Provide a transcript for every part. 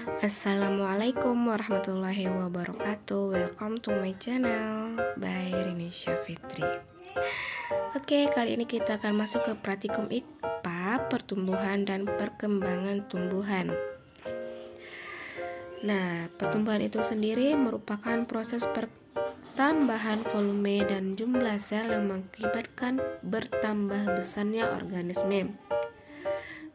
Assalamualaikum warahmatullahi wabarakatuh. Welcome to my channel by Rinisha Fitri. Oke, kali ini kita akan masuk ke praktikum IPA, pertumbuhan dan perkembangan tumbuhan. Nah, pertumbuhan itu sendiri merupakan proses pertambahan volume dan jumlah sel yang mengakibatkan bertambah besarnya organisme.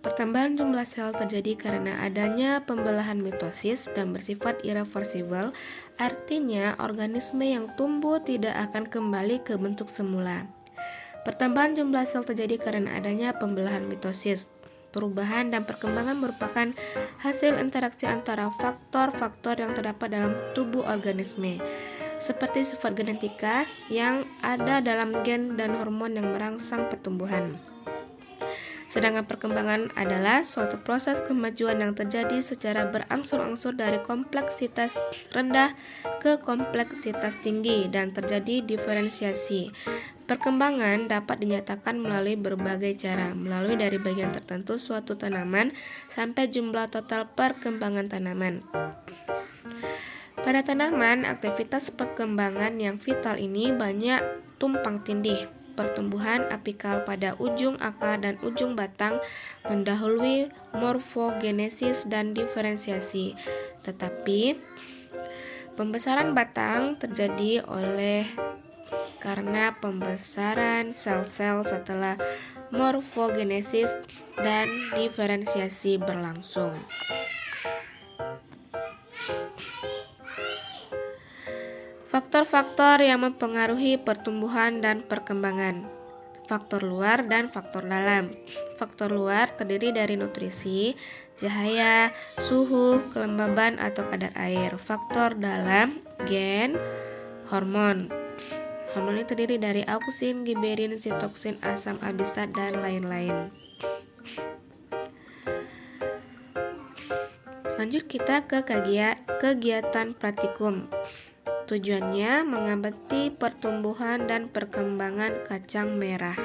Pertambahan jumlah sel terjadi karena adanya pembelahan mitosis dan bersifat irreversibel, artinya organisme yang tumbuh tidak akan kembali ke bentuk semula. Pertambahan jumlah sel terjadi karena adanya pembelahan mitosis. Perubahan dan perkembangan merupakan hasil interaksi antara faktor-faktor yang terdapat dalam tubuh organisme, seperti sifat genetika yang ada dalam gen dan hormon yang merangsang pertumbuhan. Sedangkan perkembangan adalah suatu proses kemajuan yang terjadi secara berangsur-angsur dari kompleksitas rendah ke kompleksitas tinggi dan terjadi diferensiasi. Perkembangan dapat dinyatakan melalui berbagai cara, melalui dari bagian tertentu suatu tanaman sampai jumlah total perkembangan tanaman. Pada tanaman, aktivitas perkembangan yang vital ini banyak tumpang tindih. Pertumbuhan apikal pada ujung akar dan ujung batang mendahului morfogenesis dan diferensiasi. Tetapi pembesaran batang terjadi karena pembesaran sel-sel setelah morfogenesis dan diferensiasi berlangsung. Faktor-faktor yang mempengaruhi pertumbuhan dan perkembangan. Faktor luar dan faktor dalam. Faktor luar terdiri dari nutrisi, cahaya, suhu, kelembaban atau kadar air. Faktor dalam, gen, hormon. Hormon ini terdiri dari auksin, giberin, sitoksin, asam abisat, dan lain-lain. Lanjut kita ke kegiatan praktikum. Tujuannya mengamati pertumbuhan dan perkembangan kacang merah.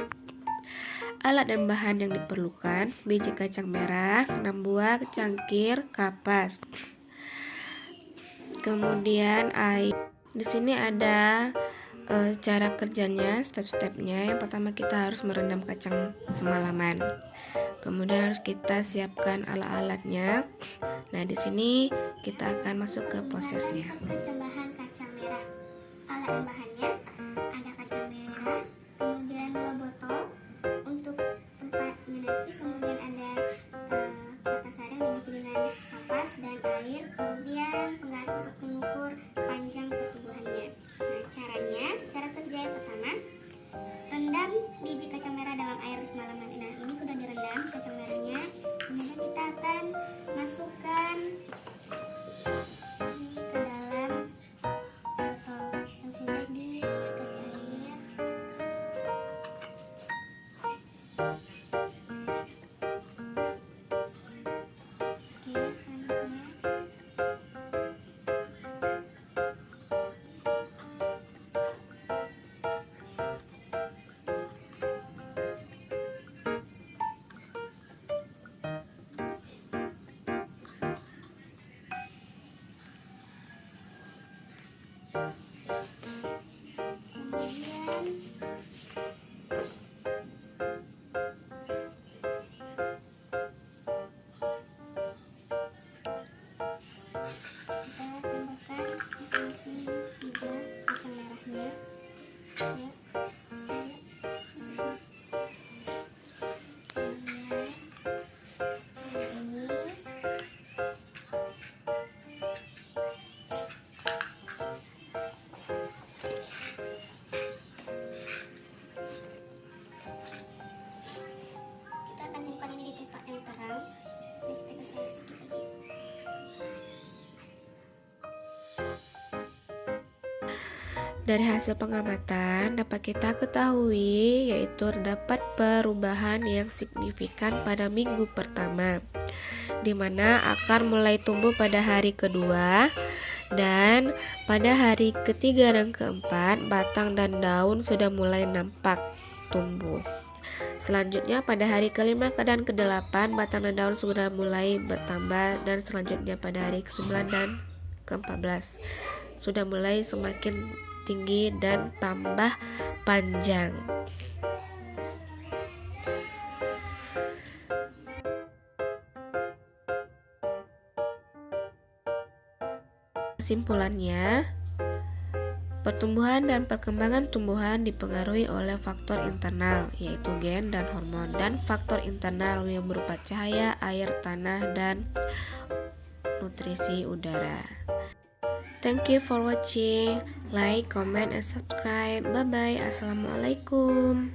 Alat dan bahan yang diperlukan: biji kacang merah, 6 buah, cangkir, kapas. Kemudian air. Di sini ada cara kerjanya, step-stepnya. Yang pertama kita harus merendam kacang semalaman. Kemudian harus kita siapkan alat-alatnya. Nah, di sini kita akan masuk ke prosesnya. Bahan kacang merah. Alat dan bahannya ada kacang merah, kemudian 2 botol untuk tempatnya nanti, kemudian ada kertas sarung diganti dengan kapas dan air, kemudian penggaris untuk mengukur panjang pertumbuhannya. Nah, cara kerja yang pertama, rendam biji kacang merah dalam air semalaman. Nah, ini sudah direndam kacang merahnya. Kemudian kita akan masukkan ini ke dalam botol yang sudah dikasih air. Oke, selanjutnya kita tambahkan masing-masing 3 kacang merahnya. Ya. Kita akan simpan ini di tempat yang terang. Kita kasih air sedikit lagi. Dari hasil pengamatan dapat kita ketahui yaitu terdapat perubahan yang signifikan pada minggu pertama, di mana akar mulai tumbuh pada hari kedua, dan pada hari ketiga dan keempat batang dan daun sudah mulai nampak tumbuh. Selanjutnya pada hari ke-5 dan ke-8 batang dan daun sudah mulai bertambah, dan selanjutnya pada hari ke-9 dan ke-14 sudah mulai semakin tinggi dan tambah panjang. Kesimpulannya, pertumbuhan dan perkembangan tumbuhan dipengaruhi oleh faktor internal, yaitu gen dan hormon, dan faktor internal yang berupa cahaya, air, tanah, dan nutrisi udara. Thank you for watching. Like, comment, and subscribe. Bye bye. Assalamualaikum.